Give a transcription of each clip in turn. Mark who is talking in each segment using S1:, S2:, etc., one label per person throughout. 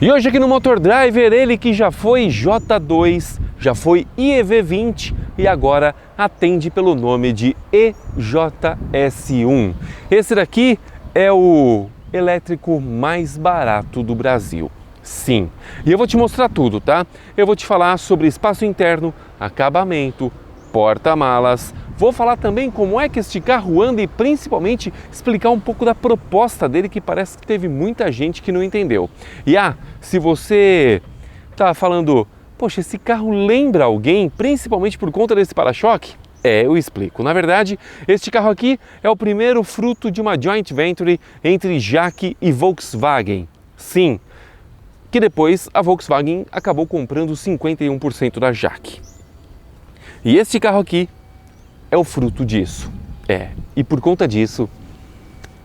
S1: E hoje aqui no Motor Driver, ele que já foi J2, já foi IEV20 e agora atende pelo nome de EJS1. Esse daqui é o elétrico mais barato do Brasil. Sim, e eu vou te mostrar tudo, tá? Eu vou te falar sobre espaço interno, acabamento, porta-malas. Vou falar também como é que este carro anda e principalmente explicar um pouco da proposta dele, que parece que teve muita gente que não entendeu. E se você tá falando, poxa, esse carro lembra alguém, principalmente por conta desse para-choque? Eu explico. Na verdade, este carro aqui é o primeiro fruto de uma joint venture entre JAC e Volkswagen. Sim, que depois a Volkswagen acabou comprando 51% da JAC. E este carro aqui é o fruto disso. E por conta disso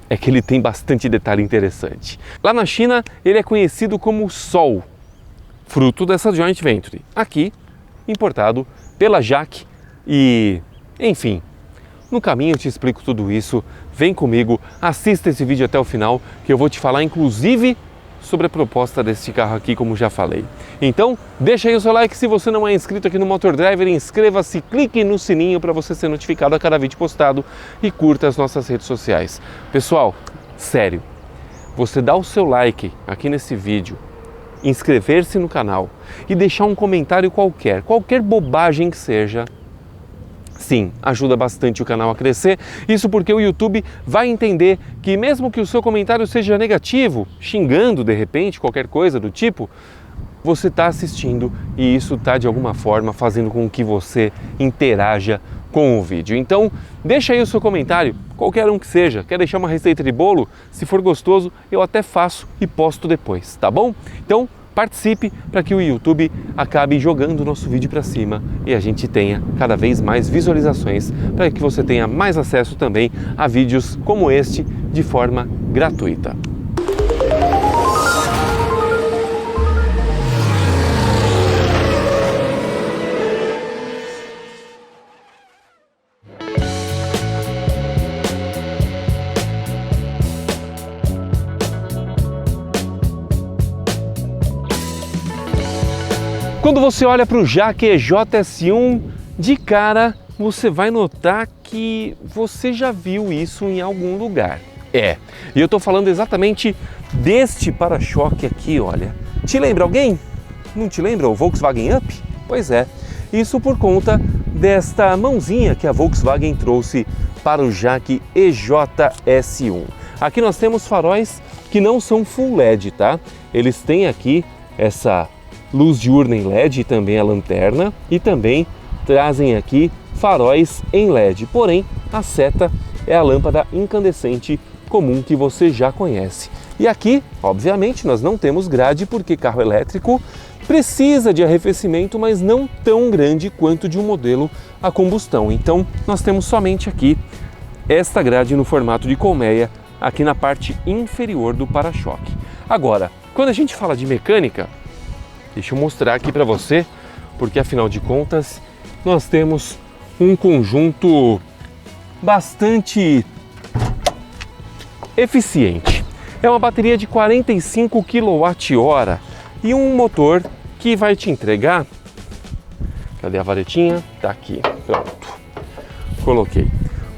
S1: é que ele tem bastante detalhe interessante. Lá na China ele é conhecido como Sol, fruto dessa joint venture. Aqui, importado pela JAC e, enfim, no caminho eu te explico tudo isso. Vem comigo, assista esse vídeo até o final, que eu vou te falar inclusive sobre a proposta desse carro aqui, como já falei. Então, deixa aí o seu like, se você não é inscrito aqui no Motor Driver, inscreva-se, clique no sininho para você ser notificado a cada vídeo postado e curta as nossas redes sociais. Pessoal, sério, você dá o seu like aqui nesse vídeo, inscrever-se no canal e deixar um comentário qualquer bobagem que seja, sim, ajuda bastante o canal a crescer. Isso porque o YouTube vai entender que mesmo que o seu comentário seja negativo, xingando de repente, qualquer coisa do tipo, você está assistindo e isso está de alguma forma fazendo com que você interaja com o vídeo. Então, deixa aí o seu comentário, qualquer um que seja. Quer deixar uma receita de bolo? Se for gostoso, eu até faço e posto depois, tá bom? Então, participe para que o YouTube acabe jogando o nosso vídeo para cima e a gente tenha cada vez mais visualizações, para que você tenha mais acesso também a vídeos como este de forma gratuita. Quando você olha para o JAC EJS1, de cara você vai notar que você já viu isso em algum lugar. E eu estou falando exatamente deste para-choque aqui, olha. Te lembra alguém? Não te lembra o Volkswagen Up? Pois é, isso por conta desta mãozinha que a Volkswagen trouxe para o JAC EJS1. Aqui nós temos faróis que não são full LED, tá? Eles têm aqui essa luz diurna em LED e também a lanterna, e também trazem aqui faróis em LED, porém a seta é a lâmpada incandescente comum que você já conhece. E aqui, obviamente, nós não temos grade porque carro elétrico precisa de arrefecimento, mas não tão grande quanto de um modelo a combustão. Então nós temos somente aqui esta grade no formato de colmeia aqui na parte inferior do para-choque. Agora, quando a gente fala de mecânica, deixa eu mostrar aqui para você, porque afinal de contas nós temos um conjunto bastante eficiente. É uma bateria de 45 kWh e um motor que vai te entregar... Cadê a varetinha? Tá aqui, pronto. Coloquei.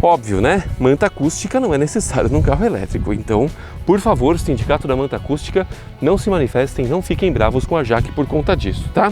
S1: Óbvio, né? Manta acústica não é necessário num carro elétrico, então, por favor, o sindicato da manta acústica, não se manifestem, não fiquem bravos com a JAC por conta disso, tá?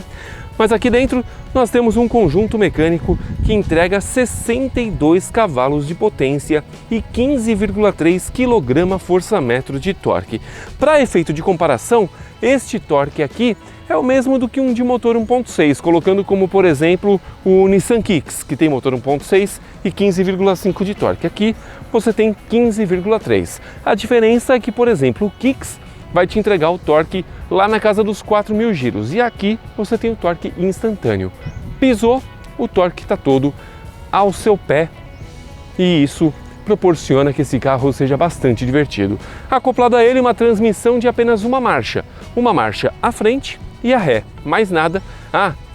S1: Mas aqui dentro nós temos um conjunto mecânico que entrega 62 cavalos de potência e 15,3 kgfm de torque. Para efeito de comparação, este torque aqui é o mesmo do que um de motor 1.6, colocando como, por exemplo, o Nissan Kicks, que tem motor 1.6 e 15,5 de torque. Aqui você tem 15,3. A diferença é que, por exemplo, o Kicks vai te entregar o torque lá na casa dos 4.000 giros e aqui você tem o torque instantâneo. Pisou, o torque está todo ao seu pé e isso proporciona que esse carro seja bastante divertido. Acoplado a ele uma transmissão de apenas uma marcha à frente e a ré, mais nada.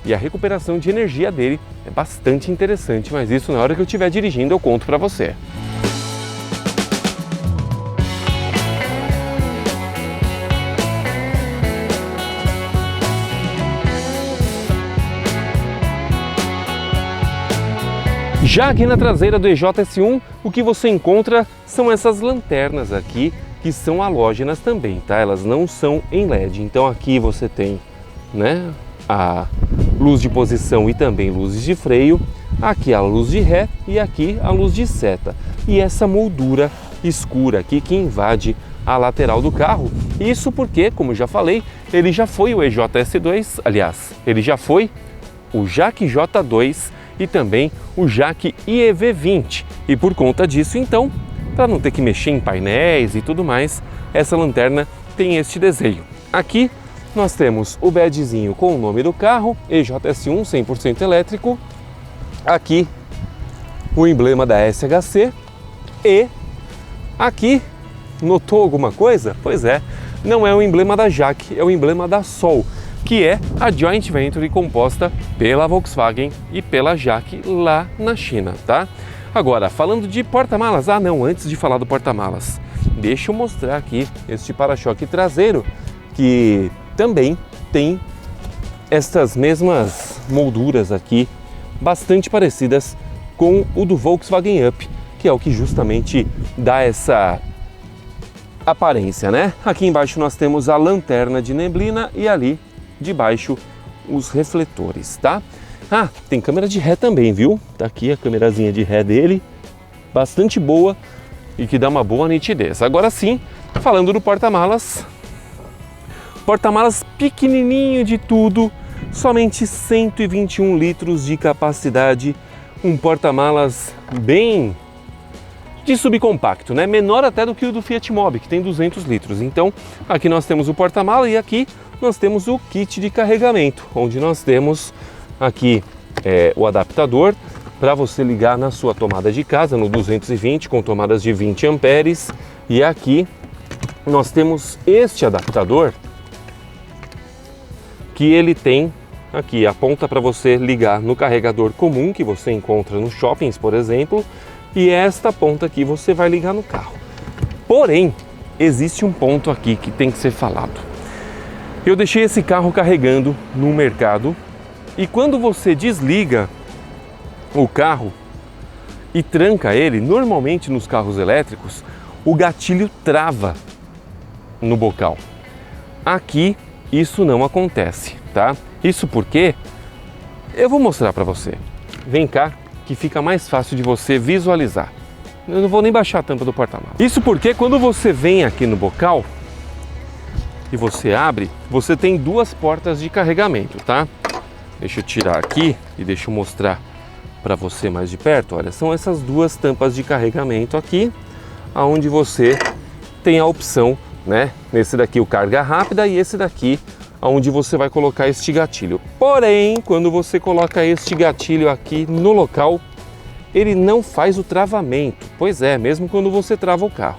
S1: E a recuperação de energia dele é bastante interessante, mas isso na hora que eu estiver dirigindo eu conto para você. Já aqui na traseira do EJS1, o que você encontra são essas lanternas aqui, que são halógenas também, tá? Elas não são em LED. Então aqui você tem, né, a luz de posição e também luzes de freio, aqui a luz de ré e aqui a luz de seta. E essa moldura escura aqui que invade a lateral do carro. Isso porque, como já falei, ele já foi o EJS2, aliás, ele já foi o JAC J2 e também o JAC IEV20. E por conta disso, então, para não ter que mexer em painéis e tudo mais, essa lanterna tem este desenho. Aqui nós temos o badgezinho com o nome do carro, EJS1 100% elétrico. Aqui o emblema da SHC e aqui, notou alguma coisa? Pois é, não é o emblema da JAC, é o emblema da Sol, que é a joint venture composta pela Volkswagen e pela JAC lá na China, tá? Agora, falando de porta-malas, antes de falar do porta-malas, deixa eu mostrar aqui este para-choque traseiro, que também tem estas mesmas molduras aqui, bastante parecidas com o do Volkswagen Up, que é o que justamente dá essa aparência, né? Aqui embaixo nós temos a lanterna de neblina e ali debaixo os refletores, tá? Tem câmera de ré também, viu? Tá aqui a câmerazinha de ré dele, bastante boa e que dá uma boa nitidez. Agora sim, falando do porta-malas, porta-malas pequenininho de tudo, somente 121 litros de capacidade, um porta-malas bem de subcompacto, né? Menor até do que o do Fiat Mobi, que tem 200 litros. Então, aqui nós temos o porta-mala e aqui nós temos o kit de carregamento, onde nós temos aqui o adaptador para você ligar na sua tomada de casa, no 220, com tomadas de 20 amperes. E aqui nós temos este adaptador, que ele tem aqui a ponta para você ligar no carregador comum, que você encontra nos shoppings, por exemplo, e esta ponta aqui você vai ligar no carro. Porém, existe um ponto aqui que tem que ser falado. Eu deixei esse carro carregando no mercado e quando você desliga o carro e tranca ele, normalmente nos carros elétricos, o gatilho trava no bocal. Aqui isso não acontece, tá? Isso porque eu vou mostrar para você. Vem cá que fica mais fácil de você visualizar. Eu não vou nem baixar a tampa do porta-malas. Isso porque quando você vem aqui no bocal e você abre, você tem duas portas de carregamento, tá? Deixa eu tirar aqui e deixa eu mostrar para você mais de perto. Olha, são essas duas tampas de carregamento aqui, aonde você tem a opção, né? Esse daqui o carga rápida e esse daqui onde você vai colocar este gatilho. Porém, quando você coloca este gatilho aqui no local, ele não faz o travamento. Pois é, mesmo quando você trava o carro.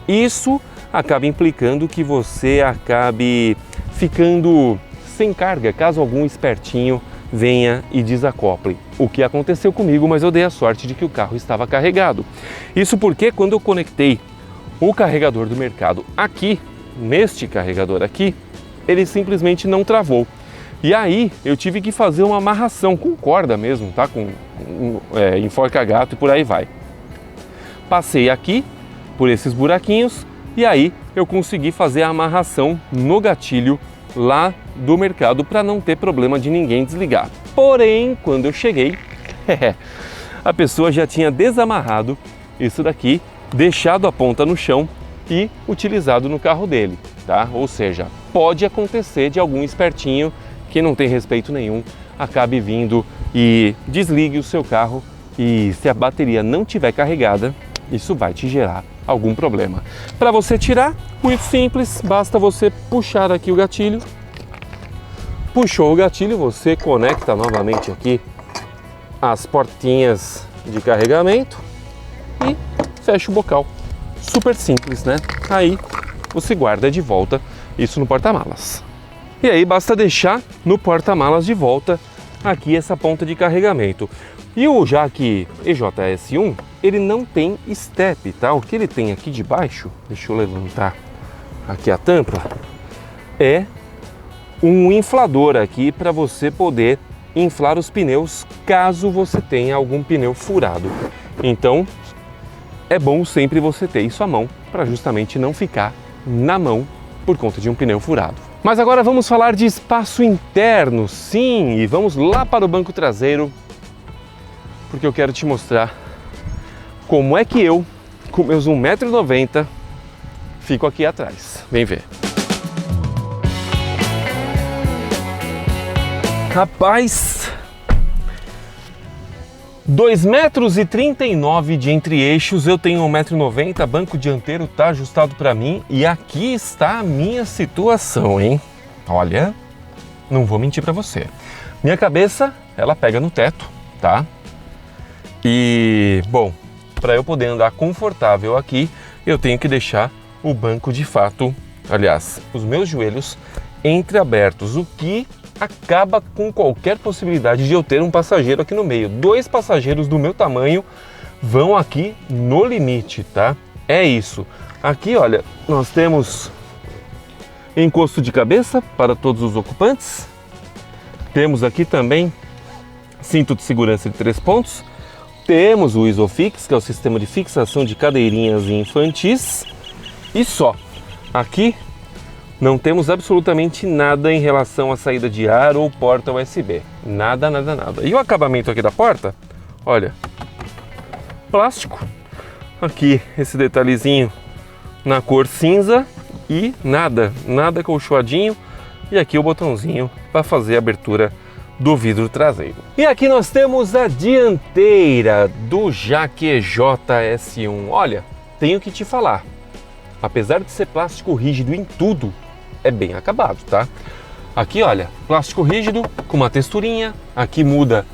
S1: Isso acaba implicando que você acabe ficando sem carga, caso algum espertinho venha e desacople. O que aconteceu comigo, mas eu dei a sorte de que o carro estava carregado. Isso porque quando eu conectei o carregador do mercado aqui, neste carregador aqui, ele simplesmente não travou. E aí eu tive que fazer uma amarração com corda mesmo, tá? Com enforca-gato e por aí vai. Passei aqui por esses buraquinhos e aí eu consegui fazer a amarração no gatilho lá do mercado para não ter problema de ninguém desligar. Porém, quando eu cheguei, a pessoa já tinha desamarrado isso daqui, deixado a ponta no chão e utilizado no carro dele, tá? Ou seja, pode acontecer de algum espertinho que não tem respeito nenhum acabe vindo e desligue o seu carro e se a bateria não tiver carregada, isso vai te gerar algum problema. Para você tirar, muito simples, basta você puxar aqui o gatilho. Puxou o gatilho, você conecta novamente aqui as portinhas de carregamento e fecha o bocal. Super simples, né? Aí você guarda de volta isso no porta-malas. E aí basta deixar no porta-malas de volta aqui essa ponta de carregamento. E o JAC EJS1, ele não tem step, tá? O que ele tem aqui de baixo, deixa eu levantar aqui a tampa, é um inflador aqui para você poder inflar os pneus caso você tenha algum pneu furado. Então é bom sempre você ter isso à mão para justamente não ficar na mão por conta de um pneu furado. Mas agora vamos falar de espaço interno, sim, e vamos lá para o banco traseiro, porque eu quero te mostrar como é que eu, com meus 1,90 m, fico aqui atrás. Vem ver. Rapaz, 2,39 m de entre-eixos, eu tenho 1,90 m, banco dianteiro está ajustado para mim e aqui está a minha situação, hein? Olha, não vou mentir para você. Minha cabeça, ela pega no teto, tá? E, bom, para eu poder andar confortável aqui, eu tenho que deixar o banco de fato, aliás, os meus joelhos entreabertos, o que acaba com qualquer possibilidade de eu ter um passageiro aqui no meio. 2 passageiros do meu tamanho vão aqui no limite, tá? É isso. Aqui, olha, nós temos encosto de cabeça para todos os ocupantes. Temos aqui também cinto de segurança de 3 pontos. Temos o Isofix, que é o sistema de fixação de cadeirinhas infantis. E só. Aqui não temos absolutamente nada em relação à saída de ar ou porta USB. Nada, nada, nada. E o acabamento aqui da porta, olha, plástico. Aqui esse detalhezinho na cor cinza e nada acolchoadinho. E aqui o botãozinho para fazer a abertura do vidro traseiro. E aqui nós temos a dianteira do Jaque JS1. Olha, tenho que te falar, apesar de ser plástico rígido em tudo, é bem acabado, tá? Aqui, olha, plástico rígido com uma texturinha, aqui muda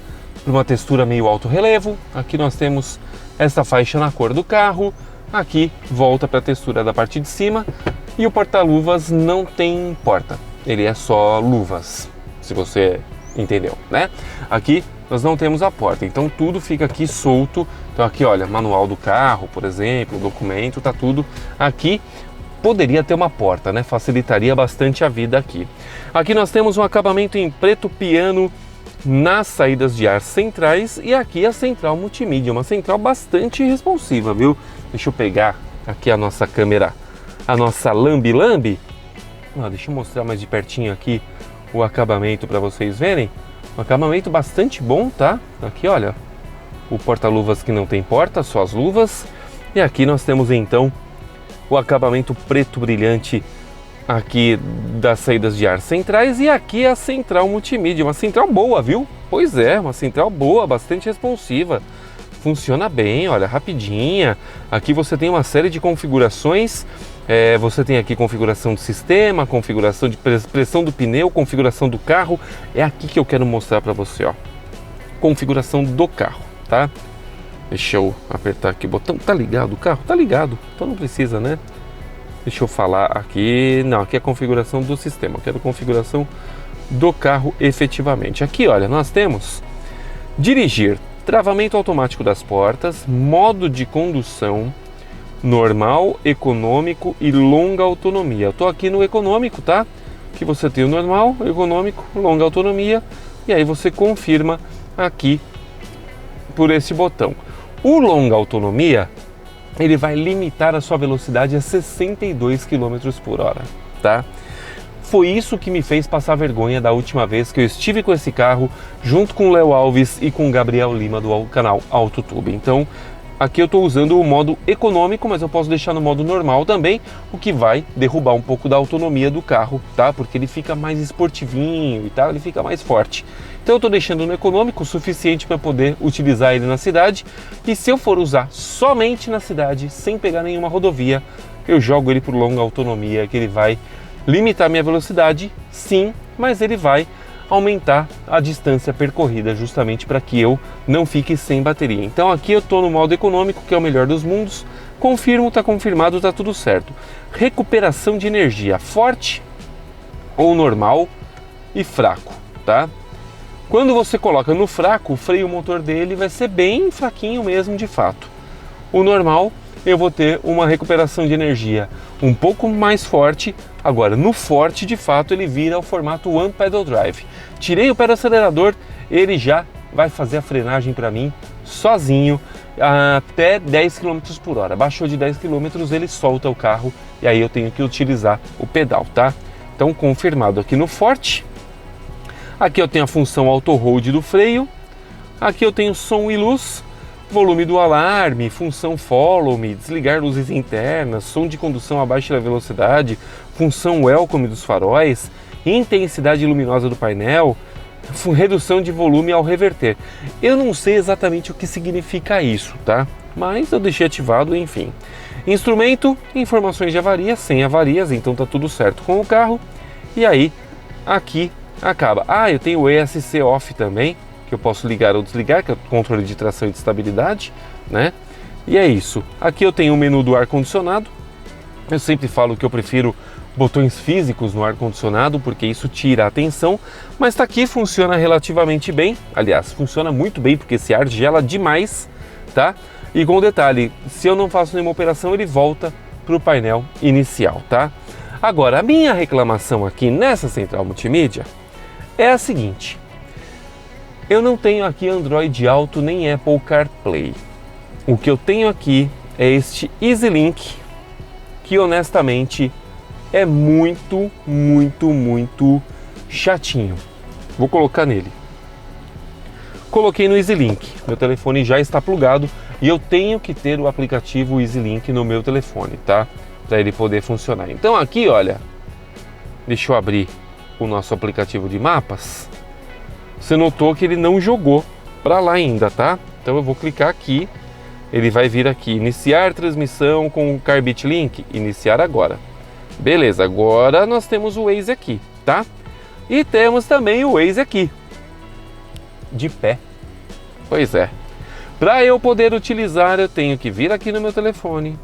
S1: para uma textura meio alto relevo, aqui nós temos essa faixa na cor do carro, aqui volta para a textura da parte de cima e o porta-luvas não tem porta, ele é só luvas, se você entendeu, né? Aqui nós não temos a porta, então tudo fica aqui solto. Então aqui, olha, manual do carro, por exemplo, documento, tá tudo aqui. Poderia ter uma porta, né? Facilitaria bastante a vida aqui. Aqui nós temos um acabamento em preto piano nas saídas de ar centrais e aqui a central multimídia, uma central bastante responsiva, viu? Deixa eu pegar aqui a nossa câmera, a nossa lambi-lambi. Deixa eu mostrar mais de pertinho aqui o acabamento para vocês verem. Um acabamento bastante bom, tá? Aqui, olha, o porta-luvas que não tem porta, só as luvas. E aqui nós temos então o acabamento preto brilhante aqui das saídas de ar centrais e aqui a central multimídia, uma central boa, viu? Pois é, uma central boa, bastante responsiva. Funciona bem, olha, rapidinha. Aqui você tem uma série de configurações. Você tem aqui configuração do sistema, configuração de pressão do pneu, configuração do carro. É aqui que eu quero mostrar para você, ó. Configuração do carro, tá? Deixa eu apertar aqui o botão. Tá ligado o carro? Tá ligado, então não precisa, né? Deixa eu falar aqui. Não, aqui é a configuração do sistema. Eu quero configuração do carro efetivamente. Aqui, olha, nós temos dirigir, travamento automático das portas, modo de condução, normal, econômico e longa autonomia. Eu tô aqui no econômico, tá? Que você tem o normal, econômico, longa autonomia e aí você confirma aqui por esse botão. O longa autonomia, ele vai limitar a sua velocidade a 62 km por hora, tá? Foi isso que me fez passar vergonha da última vez que eu estive com esse carro junto com o Léo Alves e com o Gabriel Lima do canal AutoTube. Então, aqui eu estou usando o modo econômico, mas eu posso deixar no modo normal também, o que vai derrubar um pouco da autonomia do carro, tá? Porque ele fica mais esportivinho e tal, ele fica mais forte. Então eu estou deixando no econômico o suficiente para poder utilizar ele na cidade. E se eu for usar somente na cidade, sem pegar nenhuma rodovia, eu jogo ele por longa autonomia, que ele vai limitar minha velocidade, sim, mas ele vai aumentar a distância percorrida, justamente para que eu não fique sem bateria. Então aqui eu estou no modo econômico, que é o melhor dos mundos. Confirmo, está confirmado, está tudo certo. Recuperação de energia, forte ou normal e fraco, tá? Quando você coloca no fraco, o freio motor dele vai ser bem fraquinho mesmo, de fato. O normal eu vou ter uma recuperação de energia um pouco mais forte. Agora, no forte, de fato, ele vira o formato One Pedal Drive. Tirei o pé do acelerador, ele já vai fazer a frenagem para mim sozinho até 10 km por hora. Baixou de 10 km, ele solta o carro e aí eu tenho que utilizar o pedal, tá? Então, confirmado aqui no forte. Aqui eu tenho a função auto hold do freio. Aqui eu tenho som e luz, volume do alarme, função follow me, desligar luzes internas, som de condução a baixa velocidade, função welcome dos faróis, intensidade luminosa do painel, redução de volume ao reverter. Eu não sei exatamente o que significa isso, tá? Mas eu deixei ativado, enfim. Instrumento, informações de avaria, sem avarias, então tá tudo certo com o carro. E aí, aqui acaba. Eu tenho o ESC off também, que eu posso ligar ou desligar, que é o controle de tração e de estabilidade, né? E é isso. Aqui eu tenho o menu do ar-condicionado. Eu sempre falo que eu prefiro botões físicos no ar-condicionado, porque isso tira a atenção, mas tá aqui, funciona relativamente bem. Aliás, funciona muito bem, porque esse ar gela demais, tá? E com detalhe, se eu não faço nenhuma operação, ele volta para o painel inicial, tá? Agora, a minha reclamação aqui nessa central multimídia é a seguinte: eu não tenho aqui Android Auto nem Apple CarPlay. O que eu tenho aqui é este EasyLink, que honestamente é muito chatinho. Vou colocar nele. Coloquei no EasyLink, meu telefone já está plugado e eu tenho que ter o aplicativo EasyLink no meu telefone, tá? Para ele poder funcionar. Então aqui, olha, deixa eu abrir o nosso aplicativo de mapas. Você notou que ele não jogou para lá ainda, tá? Então eu vou clicar aqui, ele vai vir aqui, iniciar transmissão com o Carbit Link, iniciar agora. Beleza, agora nós temos o Waze aqui, tá? E temos também o Waze aqui, de pé. Pois é. Para eu poder utilizar, eu tenho que vir aqui no meu telefone,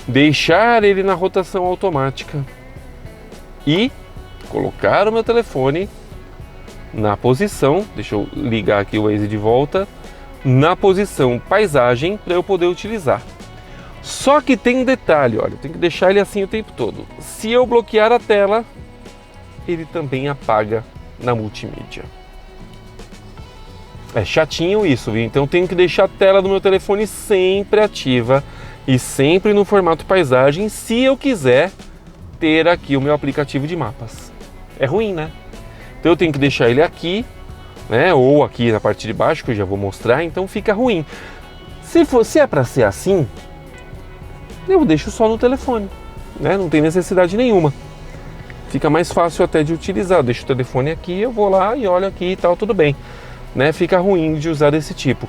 S1: deixar ele na rotação automática e colocar o meu telefone na posição, deixa eu ligar aqui o Waze de volta, na posição paisagem para eu poder utilizar. Só que tem um detalhe, olha, eu tenho que deixar ele assim o tempo todo. Se eu bloquear a tela, ele também apaga na multimídia. É chatinho isso, viu? Então eu tenho que deixar a tela do meu telefone sempre ativa e sempre no formato paisagem, se eu quiser ter aqui o meu aplicativo de mapas. É ruim, né? Então eu tenho que deixar ele aqui, né? Ou aqui na parte de baixo, que eu já vou mostrar, então fica ruim. Se é para ser assim, eu deixo só no telefone, né? Não tem necessidade nenhuma. Fica mais fácil até de utilizar. Eu deixo o telefone aqui, eu vou lá e olho aqui e tal, tudo bem. Né? Fica ruim de usar desse tipo.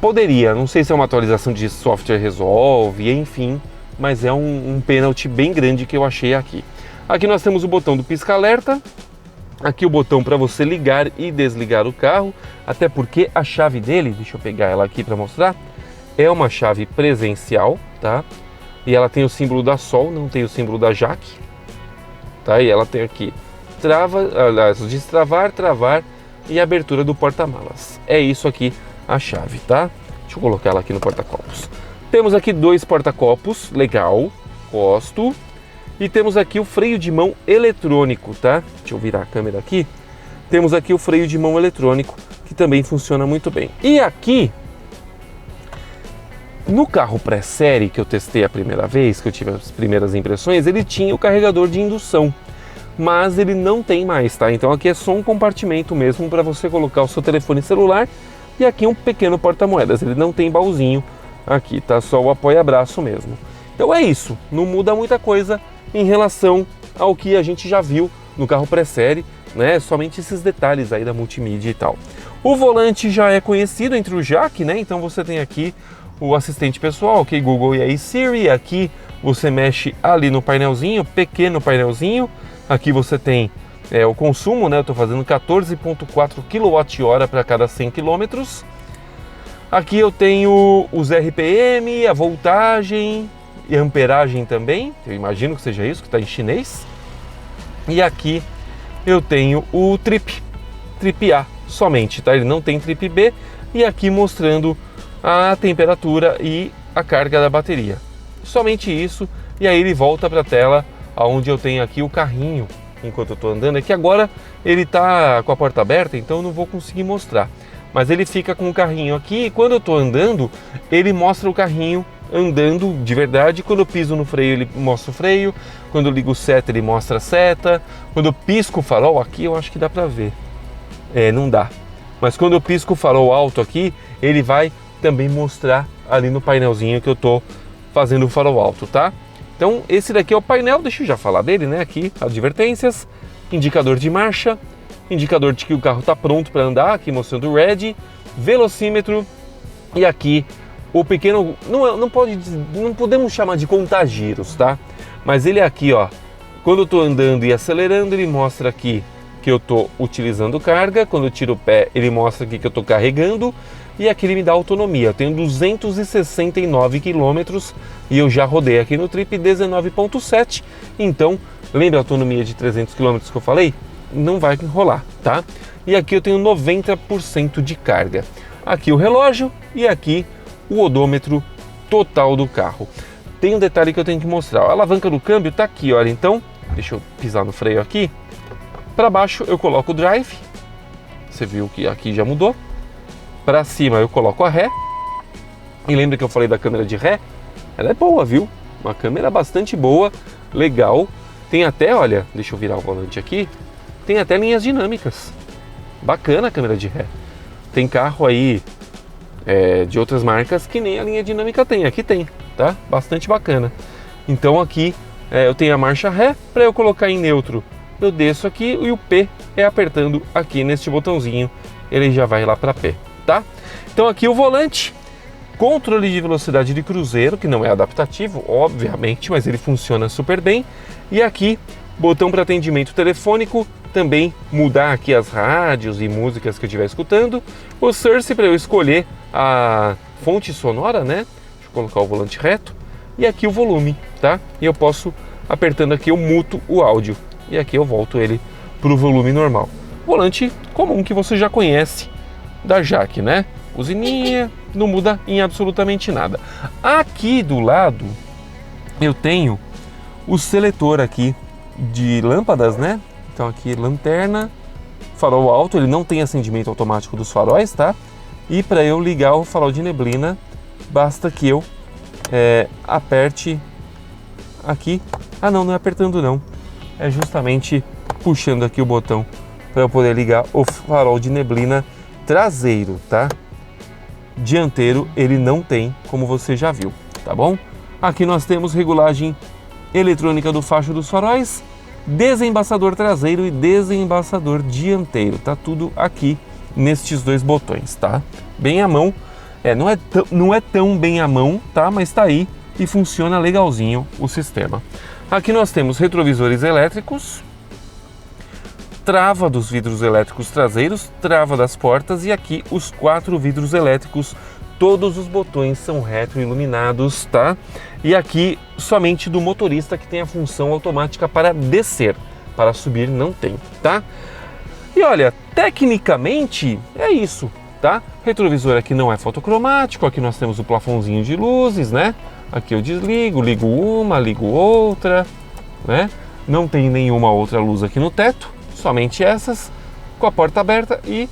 S1: Poderia, não sei se é uma atualização de software resolve, enfim, mas é um pênalti bem grande que eu achei aqui. Aqui nós temos o botão do pisca-alerta, aqui o botão para você ligar e desligar o carro, até porque a chave dele, deixa eu pegar ela aqui para mostrar, é uma chave presencial, tá? E ela tem o símbolo da Sol, não tem o símbolo da Jaque, tá? E ela tem aqui destravar, travar e abertura do porta-malas. É isso aqui a chave, tá? Deixa eu colocar ela aqui no porta-copos. Temos aqui 2 porta-copos, legal, gosto. E temos aqui o freio de mão eletrônico, tá? Deixa eu virar a câmera aqui. Temos aqui o freio de mão eletrônico, que também funciona muito bem. E aqui, no carro pré-série que eu testei a primeira vez, que eu tive as primeiras impressões, ele tinha o carregador de indução, mas ele não tem mais, tá? Então aqui é só um compartimento mesmo para você colocar o seu telefone celular e aqui um pequeno porta-moedas. Ele não tem baúzinho aqui, tá? Só o apoia-braço mesmo. Então é isso, não muda muita coisa em relação ao que a gente já viu no carro pré-série, né? Somente esses detalhes aí da multimídia e tal. O volante já é conhecido entre o jack, né? Então você tem aqui o assistente pessoal, ok, Google e aí Siri. Aqui você mexe ali no painelzinho, pequeno painelzinho. Aqui você tem o consumo, né? Eu estou fazendo 14,4 kWh para cada 100 km. Aqui eu tenho os RPM, a voltagem e a amperagem também. Eu imagino que seja isso, que está em chinês. E aqui eu tenho o Trip A somente, tá? Ele não tem Trip B. E aqui mostrando a temperatura e a carga da bateria. Somente isso, e aí ele volta para a tela onde eu tenho aqui o carrinho enquanto eu estou andando. É que agora ele está com a porta aberta, então eu não vou conseguir mostrar. Mas ele fica com o carrinho aqui e quando eu estou andando, ele mostra o carrinho andando de verdade. Quando eu piso no freio, ele mostra o freio. Quando eu ligo o seta, ele mostra a seta. Quando eu pisco o farol, aqui eu acho que dá para ver. Não dá. Mas quando eu pisco o farol alto aqui, ele vai também mostrar ali no painelzinho que eu estou fazendo o farol alto, tá? Então esse daqui é o painel, deixa eu já falar dele, né? Aqui, advertências, indicador de marcha, indicador de que o carro está pronto para andar, aqui mostrando o ready, velocímetro e aqui o pequeno, não podemos chamar de contagiros, tá? Mas ele aqui, ó, quando eu estou andando e acelerando, ele mostra aqui que eu estou utilizando carga, quando eu tiro o pé, ele mostra aqui que eu estou carregando e aqui ele me dá autonomia. Eu tenho 269 quilômetros e eu já rodei aqui no Trip 19.7, então lembra a autonomia de 300 quilômetros que eu falei? Não vai rolar, tá? E aqui eu tenho 90% de carga. Aqui o relógio e aqui o odômetro total do carro. Tem um detalhe que eu tenho que mostrar. A alavanca do câmbio tá aqui, olha. Então, deixa eu pisar no freio aqui. Para baixo eu coloco o drive. Você viu que aqui já mudou. Para cima eu coloco a ré. E lembra que eu falei da câmera de ré? Ela é boa, viu? Uma câmera bastante boa, legal. Tem até, olha, deixa eu virar o volante aqui. Tem até linhas dinâmicas. Bacana a câmera de ré. Tem carro aí de outras marcas que nem a linha dinâmica tem. Aqui tem, tá? Bastante bacana. Então aqui eu tenho a marcha ré. Para eu colocar em neutro, eu desço aqui e o P é apertando aqui neste botãozinho. Ele já vai lá para P, tá? Então aqui o volante. Controle de velocidade de cruzeiro, que não é adaptativo, obviamente, mas ele funciona super bem. E aqui, botão para atendimento telefônico, também mudar aqui as rádios e músicas que eu estiver escutando. O Source para eu escolher a fonte sonora, né? Deixa eu colocar o volante reto. E aqui o volume, tá? E eu posso, apertando aqui, eu muto o áudio. E aqui eu volto ele para o volume normal. Volante comum que você já conhece da Jaque, né? Buzininha, não muda em absolutamente nada. Aqui do lado eu tenho o seletor aqui de lâmpadas, né? Então aqui lanterna, farol alto, ele não tem acendimento automático dos faróis, tá? E para eu ligar o farol de neblina, basta que eu aperte aqui. Ah não, não é apertando não, é justamente puxando aqui o botão para eu poder ligar o farol de neblina traseiro, tá? Dianteiro ele não tem, como você já viu, tá bom? Aqui nós temos regulagem eletrônica do facho dos faróis, desembaçador traseiro e desembaçador dianteiro, tá tudo aqui nestes dois botões, tá? Bem à mão, não é tão bem à mão, tá? Mas tá aí e funciona legalzinho o sistema. Aqui nós temos retrovisores elétricos, trava dos vidros elétricos traseiros, trava das portas e aqui os 4 vidros elétricos, todos os botões são retroiluminados, tá? E aqui somente do motorista que tem a função automática para descer, para subir não tem, tá? E olha, tecnicamente é isso, tá? Retrovisor aqui não é fotocromático, aqui nós temos o plafãozinho de luzes, né? Aqui eu desligo, ligo uma, ligo outra, né? Não tem nenhuma outra luz aqui no teto. Somente essas, com a porta aberta e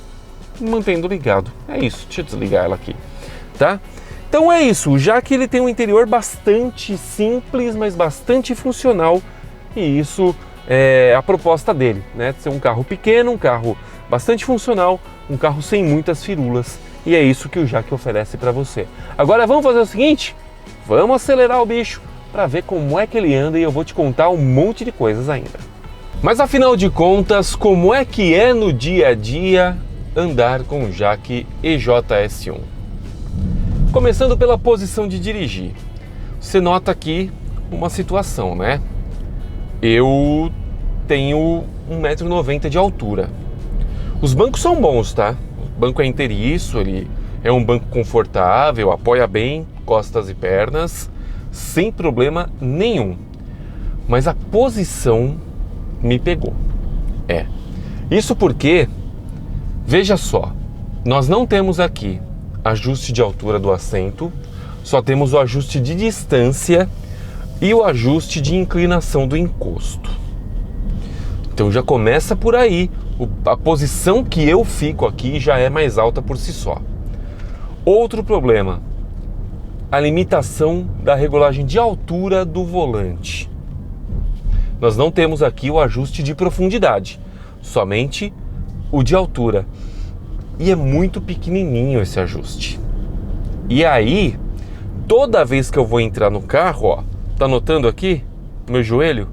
S1: mantendo ligado. É isso, deixa eu desligar ela aqui, tá? Então é isso, já que ele tem um interior bastante simples, mas bastante funcional, e isso é a proposta dele, né? De ser um carro pequeno, um carro bastante funcional, um carro sem muitas firulas, e é isso que o Jaque oferece para você. Agora vamos fazer o seguinte, vamos acelerar o bicho para ver como é que ele anda e eu vou te contar um monte de coisas ainda. Mas afinal de contas, como é que é no dia a dia andar com o Jaque EJS1? Começando pela posição de dirigir. Você nota aqui uma situação, né? Eu tenho 1,90 m de altura. Os bancos são bons, tá? O banco é inteiriço, ele é um banco confortável, apoia bem costas e pernas, sem problema nenhum. Mas a posição me pegou. Isso porque, veja só, nós não temos aqui ajuste de altura do assento, só temos o ajuste de distância e o ajuste de inclinação do encosto. Então já começa por aí, a posição que eu fico aqui já é mais alta por si só. Outro problema, a limitação da regulagem de altura do volante. Nós não temos aqui o ajuste de profundidade, somente o de altura. E é muito pequenininho esse ajuste. E aí, toda vez que eu vou entrar no carro, ó, tá notando aqui meu joelho?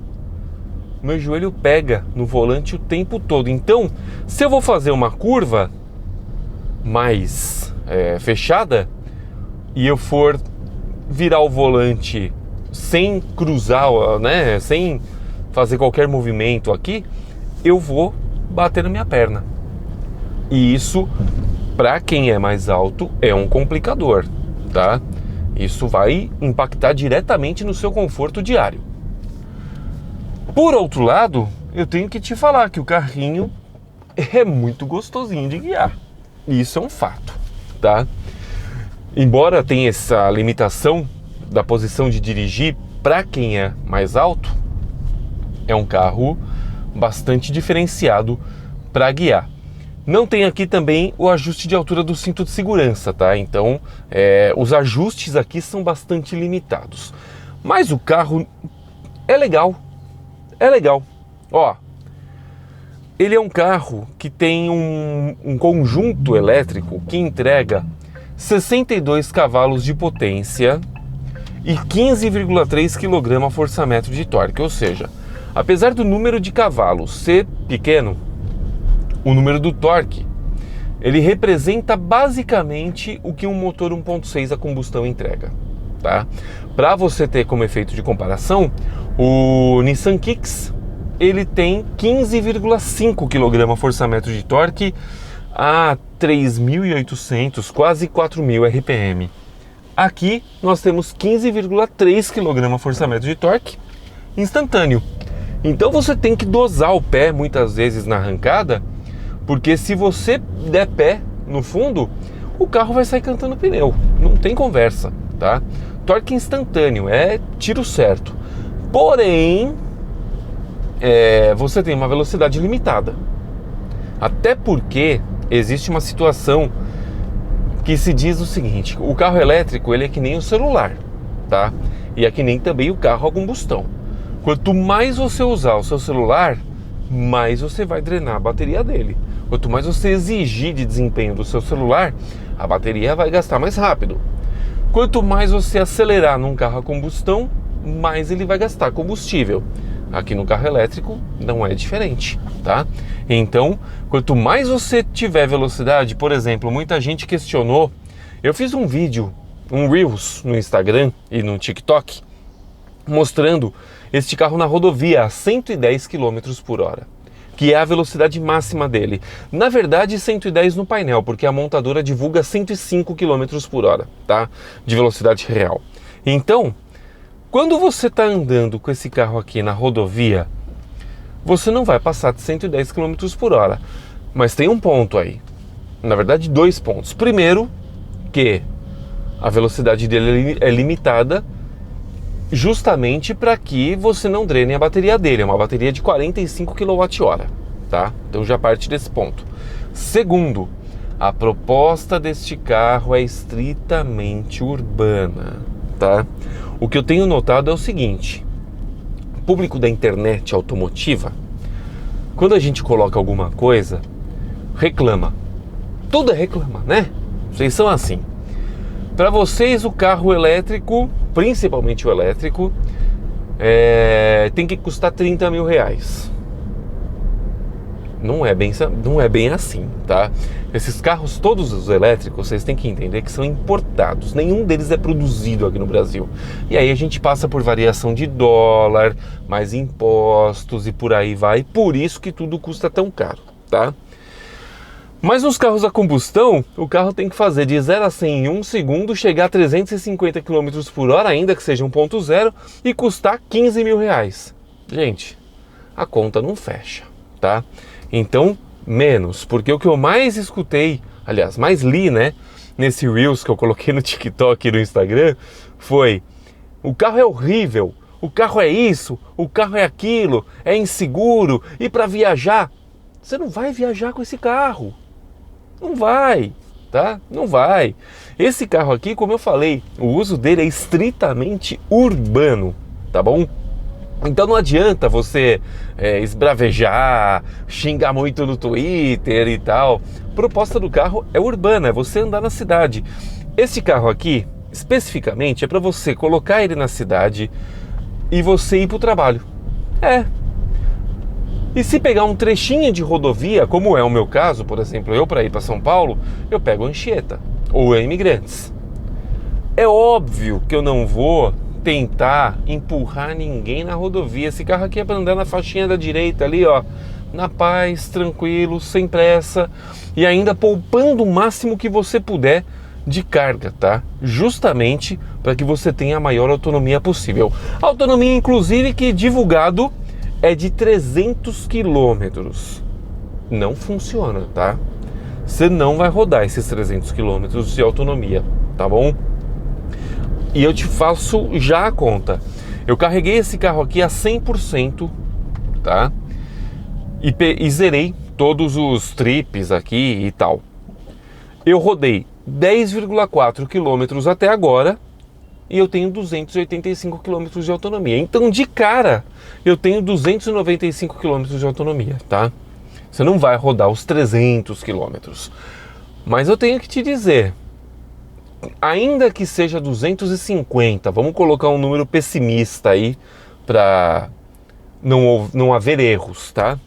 S1: Meu joelho pega no volante o tempo todo. Então, se eu vou fazer uma curva mais fechada e eu for virar o volante sem cruzar, né, sem fazer qualquer movimento aqui, eu vou bater na minha perna. E isso, para quem é mais alto, é um complicador, tá? Isso vai impactar diretamente no seu conforto diário. Por outro lado, eu tenho que te falar que o carrinho é muito gostosinho de guiar. Isso é um fato, tá? Embora tenha essa limitação da posição de dirigir para quem é mais alto, é um carro bastante diferenciado para guiar. Não tem aqui também o ajuste de altura do cinto de segurança, tá? Então, os ajustes aqui são bastante limitados. Mas o carro é legal. É legal. Ó, ele é um carro que tem um conjunto elétrico que entrega 62 cavalos de potência e 15,3 kgfm de torque. Ou seja, apesar do número de cavalos ser pequeno, o número do torque, ele representa basicamente o que um motor 1.6 a combustão entrega, tá? Para você ter como efeito de comparação, o Nissan Kicks, ele tem 15,5 kgfm de torque a 3.800, quase 4.000 RPM. Aqui nós temos 15,3 kgfm de torque instantâneo. Então você tem que dosar o pé muitas vezes na arrancada, porque se você der pé no fundo, o carro vai sair cantando pneu, não tem conversa, tá? Torque instantâneo, é tiro certo. Porém, você tem uma velocidade limitada. Até porque existe uma situação que se diz o seguinte: o carro elétrico, ele é que nem o celular, tá? E é que nem também o carro a combustão. Quanto mais você usar o seu celular, mais você vai drenar a bateria dele. Quanto mais você exigir de desempenho do seu celular, a bateria vai gastar mais rápido. Quanto mais você acelerar num carro a combustão, mais ele vai gastar combustível. Aqui no carro elétrico não é diferente, tá? Então, quanto mais você tiver velocidade, por exemplo, muita gente questionou. Eu fiz um vídeo, um Reels no Instagram e no TikTok, mostrando este carro na rodovia a 110 km por hora, que é a velocidade máxima dele. Na verdade, 110 no painel, porque a montadora divulga 105 km por hora, tá? De velocidade real. Então, quando você está andando com esse carro aqui na rodovia, você não vai passar de 110 km por hora. Mas tem um ponto aí. Na verdade, 2 pontos. Primeiro, que a velocidade dele é limitada justamente para que você não drene a bateria dele. É uma bateria de 45 kWh, tá? Então já parte desse ponto. Segundo, a proposta deste carro é estritamente urbana, tá? O que eu tenho notado é o seguinte: o público da internet automotiva, quando a gente coloca alguma coisa, reclama. Tudo é reclama, né? Vocês são assim. Para vocês, o carro elétrico, principalmente o elétrico, tem que custar 30 mil reais. Não é bem assim, tá? Esses carros, todos os elétricos, vocês têm que entender que são importados. Nenhum deles é produzido aqui no Brasil. E aí a gente passa por variação de dólar, mais impostos e por aí vai. Por isso que tudo custa tão caro, tá? Mas nos carros a combustão, o carro tem que fazer de 0 a 100 em 1 segundo, chegar a 350 km por hora, ainda que seja 1.0, e custar 15 mil reais. Gente, a conta não fecha, tá? Então, menos, porque o que eu mais escutei, aliás, mais li, né, nesse Reels que eu coloquei no TikTok e no Instagram foi: o carro é horrível, o carro é isso, o carro é aquilo, é inseguro, e para viajar, você não vai viajar com esse carro. Não vai, tá? Não vai. Esse carro aqui, como eu falei, o uso dele é estritamente urbano, tá bom? Então não adianta você esbravejar, xingar muito no Twitter e tal. A proposta do carro é urbana, é você andar na cidade. Esse carro aqui, especificamente, é para você colocar ele na cidade e você ir para o trabalho. E se pegar um trechinho de rodovia, como é o meu caso, por exemplo, eu para ir para São Paulo, eu pego a Anchieta ou a Imigrantes. É óbvio que eu não vou tentar empurrar ninguém na rodovia. Esse carro aqui é para andar na faixinha da direita ali, ó, na paz, tranquilo, sem pressa e ainda poupando o máximo que você puder de carga, tá? Justamente para que você tenha a maior autonomia possível. Autonomia, inclusive, que divulgado é de 300 quilômetros. Não funciona, tá? Você não vai rodar esses 300 quilômetros de autonomia, tá bom? E eu te faço já a conta. Eu carreguei esse carro aqui a 100%, tá? E zerei todos os trips aqui e tal. Eu rodei 10,4 quilômetros até agora e eu tenho 285 quilômetros de autonomia. Então, de cara, eu tenho 295 quilômetros de autonomia, tá? Você não vai rodar os 300 quilômetros. Mas eu tenho que te dizer, ainda que seja 250, vamos colocar um número pessimista aí para não haver erros, tá?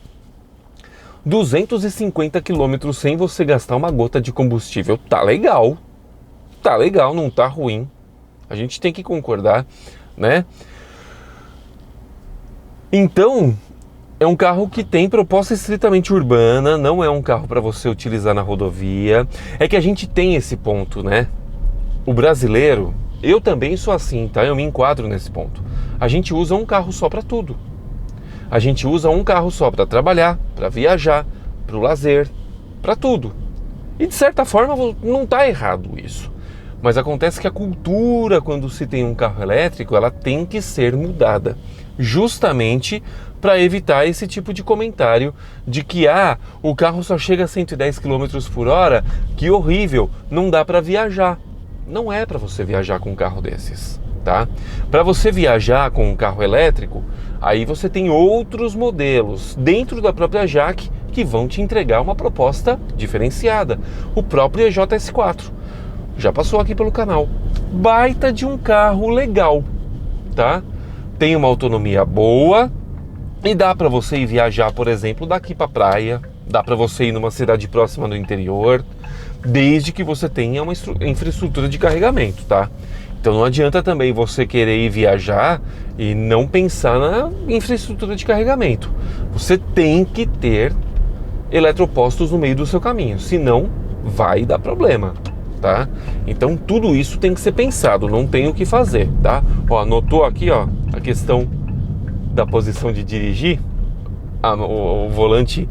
S1: 250 quilômetros sem você gastar uma gota de combustível, tá legal, não tá ruim. A gente tem que concordar, né? Então, é um carro que tem proposta estritamente urbana, não é um carro para você utilizar na rodovia. É que a gente tem esse ponto, né? O brasileiro, eu também sou assim, tá? Eu me enquadro nesse ponto. A gente usa um carro só para tudo. A gente usa um carro só para trabalhar, para viajar, para o lazer, para tudo. E de certa forma não está errado isso. Mas acontece que a cultura, quando se tem um carro elétrico, ela tem que ser mudada. Justamente para evitar esse tipo de comentário de que o carro só chega a 110 km por hora, que horrível, não dá para viajar. Não é para você viajar com um carro desses, tá? Para você viajar com um carro elétrico, aí você tem outros modelos dentro da própria Jaque que vão te entregar uma proposta diferenciada. O próprio EJS4 já passou aqui pelo canal. Baita de um carro legal, tá? Tem uma autonomia boa e dá para você ir viajar, por exemplo, daqui para praia, dá para você ir numa cidade próxima do interior, desde que você tenha uma infraestrutura de carregamento, tá? Então não adianta também você querer ir viajar e não pensar na infraestrutura de carregamento. Você tem que ter eletropostos no meio do seu caminho, senão vai dar problema, tá? Então tudo isso tem que ser pensado, não tem o que fazer, tá? Ó, anotou aqui, ó, a questão da posição de dirigir, o volante,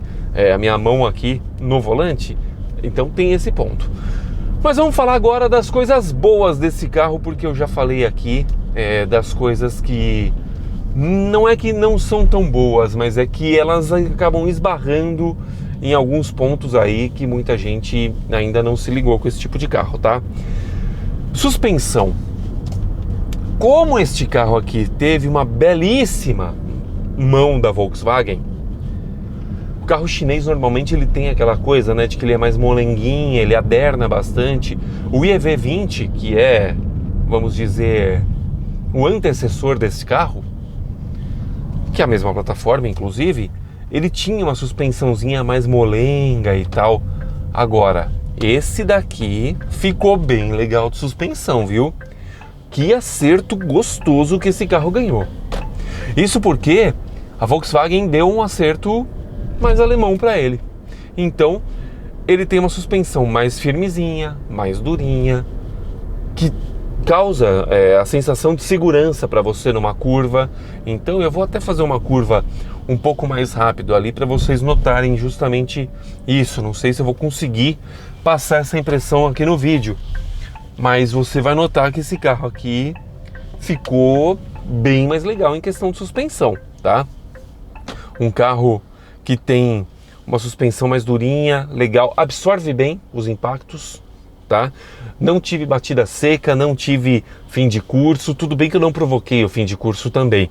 S1: a minha mão aqui no volante, então tem esse ponto. Mas vamos falar agora das coisas boas desse carro, porque eu já falei aqui das coisas que não é que não são tão boas, mas é que elas acabam esbarrando em alguns pontos aí que muita gente ainda não se ligou com esse tipo de carro, tá? Suspensão. Como este carro aqui teve uma belíssima mão da Volkswagen, o carro chinês normalmente ele tem aquela coisa, né, de que ele é mais molenguinho, ele aderna bastante. O iEV20, que é, vamos dizer, o antecessor desse carro, que é a mesma plataforma, inclusive, ele tinha uma suspensãozinha mais molenga e tal. Agora, esse daqui ficou bem legal de suspensão, viu? Que acerto gostoso que esse carro ganhou. Isso porque a Volkswagen deu um acerto mais alemão para ele. Então, ele tem uma suspensão mais firmezinha, mais durinha, que causa a sensação de segurança para você numa curva. Então eu vou até fazer uma curva um pouco mais rápido ali para vocês notarem justamente isso. Não sei se eu vou conseguir passar essa impressão aqui no vídeo, mas você vai notar que esse carro aqui ficou bem mais legal em questão de suspensão, tá? Um carro que tem uma suspensão mais durinha, legal, absorve bem os impactos, tá? Não tive batida seca, não tive fim de curso, tudo bem que eu não provoquei o fim de curso também,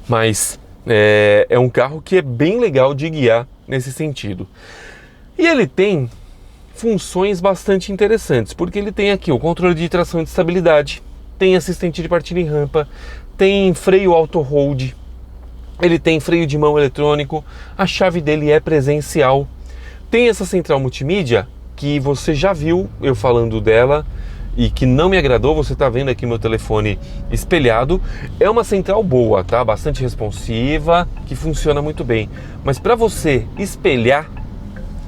S1: mas é um carro que é bem legal de guiar nesse sentido. E ele tem funções bastante interessantes, porque ele tem aqui o controle de tração e de estabilidade, tem assistente de partida em rampa, tem freio auto-hold, ele tem freio de mão eletrônico, a chave dele é presencial, tem essa central multimídia que você já viu eu falando dela e que não me agradou. Você está vendo aqui meu telefone espelhado. É uma central boa, tá? Bastante responsiva, que funciona muito bem. Mas para você espelhar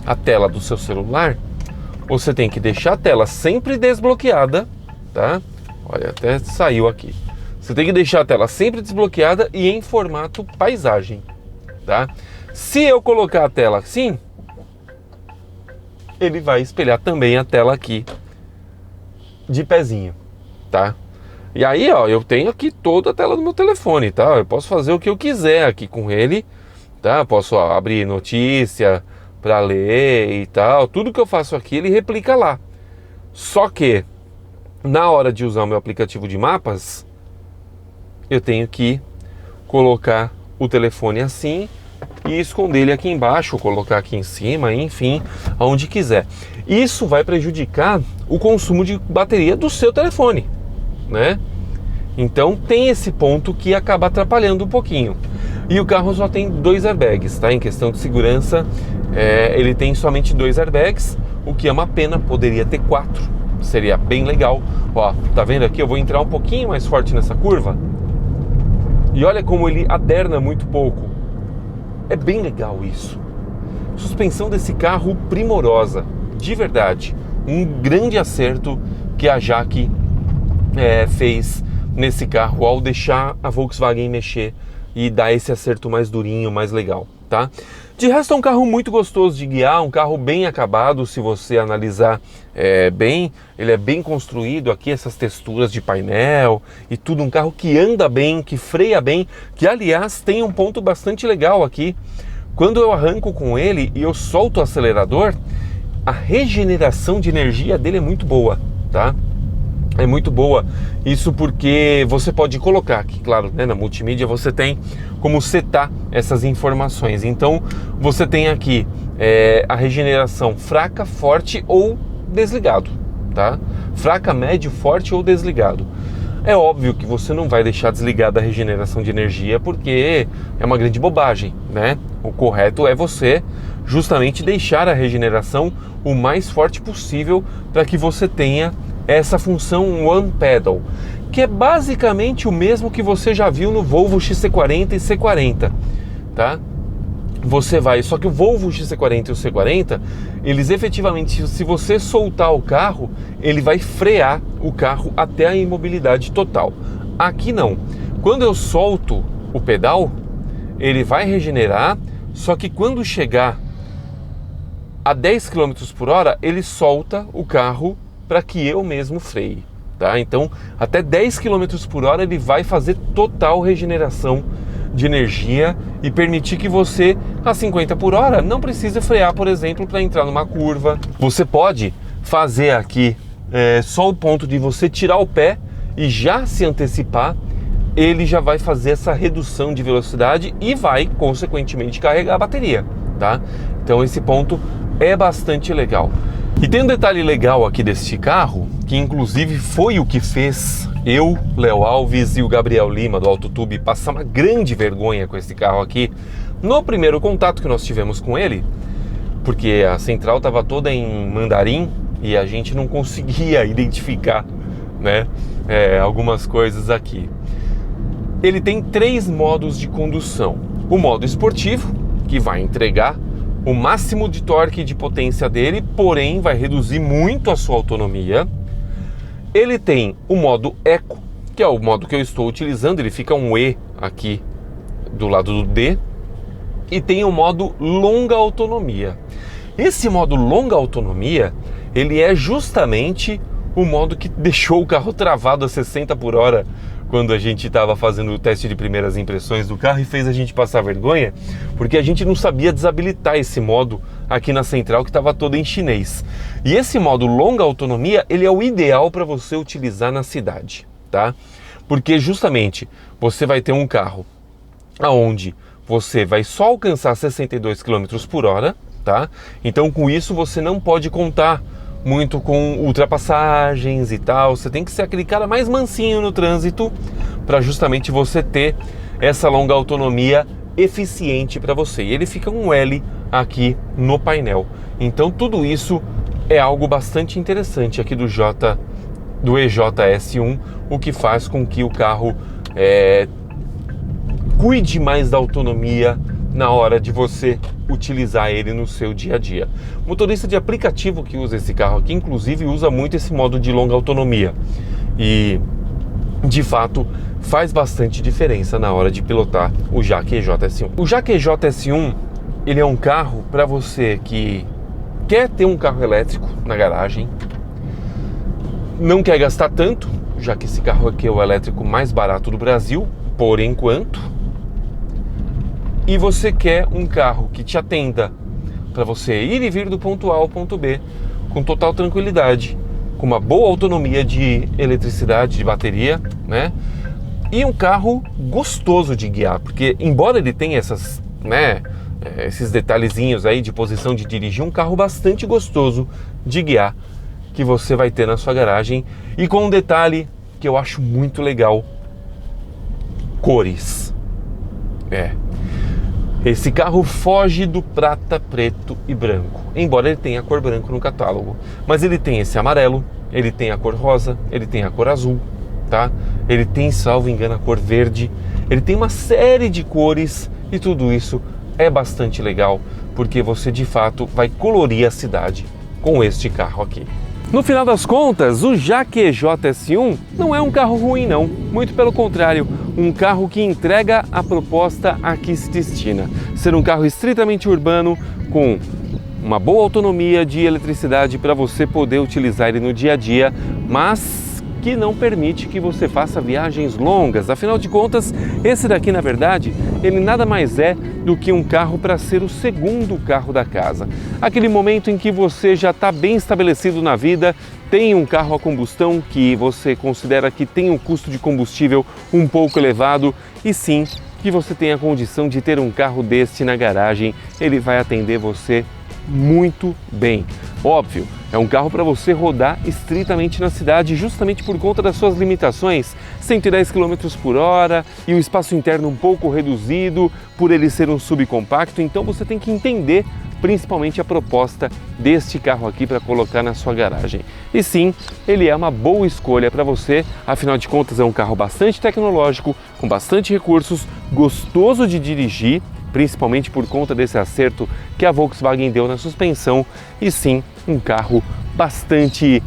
S1: a tela do seu celular, você tem que deixar a tela sempre desbloqueada, tá? Olha, até saiu aqui. Você tem que deixar a tela sempre desbloqueada e em formato paisagem, tá? Se eu colocar a tela assim, ele vai espelhar também a tela aqui de pezinho, tá? E aí, ó, eu tenho aqui toda a tela do meu telefone, tá? Eu posso fazer o que eu quiser aqui com ele, tá? Posso abrir notícia para ler e tal. Tudo que eu faço aqui, ele replica lá. Só que, na hora de usar o meu aplicativo de mapas, eu tenho que colocar o telefone assim e esconder ele aqui embaixo, ou colocar aqui em cima, enfim, aonde quiser. Isso vai prejudicar o consumo de bateria do seu telefone, né? Então tem esse ponto que acaba atrapalhando um pouquinho. E o carro só tem 2 airbags, tá? Em questão de segurança, ele tem somente 2 airbags, o que é uma pena, poderia ter 4, seria bem legal. Ó, tá vendo aqui? Eu vou entrar um pouquinho mais forte nessa curva. E olha como ele aderna muito pouco. É bem legal isso. Suspensão desse carro primorosa, de verdade. Um grande acerto que a Jaque fez nesse carro ao deixar a Volkswagen mexer e dar esse acerto mais durinho, mais legal, tá? De resto é um carro muito gostoso de guiar, um carro bem acabado, se você analisar bem, ele é bem construído aqui, essas texturas de painel e tudo, um carro que anda bem, que freia bem, que aliás tem um ponto bastante legal aqui. Quando eu arranco com ele e eu solto o acelerador, a regeneração de energia dele é muito boa, tá? É muito boa, isso porque você pode colocar aqui, claro, né, na multimídia você tem como setar essas informações. Então você tem aqui a regeneração fraca, forte ou desligado, tá? Fraca, médio, forte ou desligado. É óbvio que você não vai deixar desligada a regeneração de energia, porque é uma grande bobagem, né? O correto é você justamente deixar a regeneração o mais forte possível para que você tenha essa função One Pedal, que é basicamente o mesmo que você já viu no Volvo XC40 e C40, tá? Você vai, só que o Volvo XC40 e o C40, eles efetivamente, se você soltar o carro, ele vai frear o carro até a imobilidade total. Aqui não. Quando eu solto o pedal, ele vai regenerar, só que quando chegar a 10 km por hora, ele solta o carro para que eu mesmo freie, tá? Então, até 10 km por hora ele vai fazer total regeneração de energia e permitir que você, a 50 por hora, não precise frear, por exemplo, para entrar numa curva. Você pode fazer aqui só o ponto de você tirar o pé e já se antecipar, ele já vai fazer essa redução de velocidade e vai, consequentemente, carregar a bateria, tá? Então, esse ponto é bastante legal. E tem um detalhe legal aqui deste carro, que inclusive foi o que fez eu, Léo Alves e o Gabriel Lima do Autotube passar uma grande vergonha com esse carro aqui no primeiro contato que nós tivemos com ele, porque a central estava toda em mandarim e a gente não conseguia identificar, né, algumas coisas aqui. Ele tem 3 modos de condução. O modo esportivo, que vai entregar o máximo de torque e de potência dele, porém vai reduzir muito a sua autonomia. Ele tem o modo Eco, que é o modo que eu estou utilizando, ele fica um E aqui do lado do D. e tem o modo longa autonomia. Esse modo longa autonomia, ele é justamente o modo que deixou o carro travado a 60 por hora quando a gente estava fazendo o teste de primeiras impressões do carro e fez a gente passar vergonha, porque a gente não sabia desabilitar esse modo aqui na central que estava todo em chinês. E esse modo longa autonomia, ele é o ideal para você utilizar na cidade, tá? Porque justamente você vai ter um carro aonde você vai só alcançar 62 km por hora, tá? Então com isso você não pode contar muito com ultrapassagens e tal, você tem que ser aquele cara mais mansinho no trânsito para justamente você ter essa longa autonomia eficiente para você. E ele fica um L aqui no painel. Então tudo isso é algo bastante interessante aqui do EJS1, o que faz com que o carro cuide mais da autonomia na hora de você utilizar ele no seu dia a dia. O motorista de aplicativo que usa esse carro aqui, inclusive, usa muito esse modo de longa autonomia e, de fato, faz bastante diferença na hora de pilotar o Jaque EJS1. O Jaque EJS1, ele é um carro para você que quer ter um carro elétrico na garagem, não quer gastar tanto, já que esse carro aqui é o elétrico mais barato do Brasil, por enquanto, e você quer um carro que te atenda para você ir e vir do ponto A ao ponto B com total tranquilidade, com uma boa autonomia de eletricidade, de bateria, né? E um carro gostoso de guiar, porque embora ele tenha esses detalhezinhos aí de posição de dirigir, um carro bastante gostoso de guiar que você vai ter na sua garagem. E com um detalhe que eu acho muito legal: cores. Esse carro foge do prata, preto e branco, embora ele tenha a cor branco no catálogo. Mas ele tem esse amarelo, ele tem a cor rosa, ele tem a cor azul, tá? Ele tem, salvo engano, a cor verde. Ele tem uma série de cores e tudo isso é bastante legal, porque você de fato vai colorir a cidade com este carro aqui. No final das contas, o Jaque EJS1 não é um carro ruim não, muito pelo contrário, um carro que entrega a proposta a que se destina. Ser um carro estritamente urbano, com uma boa autonomia de eletricidade para você poder utilizar ele no dia a dia, mas que não permite que você faça viagens longas. Afinal de contas, esse daqui, na verdade, ele nada mais é do que um carro para ser o segundo carro da casa. Aquele momento em que você já está bem estabelecido na vida, tem um carro a combustão que você considera que tem um custo de combustível um pouco elevado, e sim, que você tem a condição de ter um carro deste na garagem, ele vai atender você muito bem. Óbvio, é um carro para você rodar estritamente na cidade, justamente por conta das suas limitações, 110 km por hora e o espaço interno um pouco reduzido, por ele ser um subcompacto. Então você tem que entender principalmente a proposta deste carro aqui para colocar na sua garagem. E sim, ele é uma boa escolha para você, afinal de contas é um carro bastante tecnológico, com bastante recursos, gostoso de dirigir, principalmente por conta desse acerto que a Volkswagen deu na suspensão, e sim, um carro bastante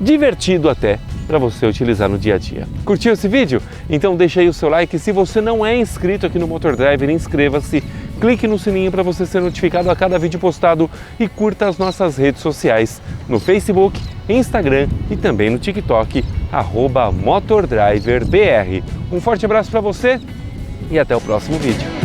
S1: divertido até para você utilizar no dia a dia. Curtiu esse vídeo? Então deixa aí o seu like. Se você não é inscrito aqui no Motor Driver, inscreva-se, clique no sininho para você ser notificado a cada vídeo postado e curta as nossas redes sociais no Facebook, Instagram e também no TikTok, @MotorDriverBR. Um forte abraço para você e até o próximo vídeo.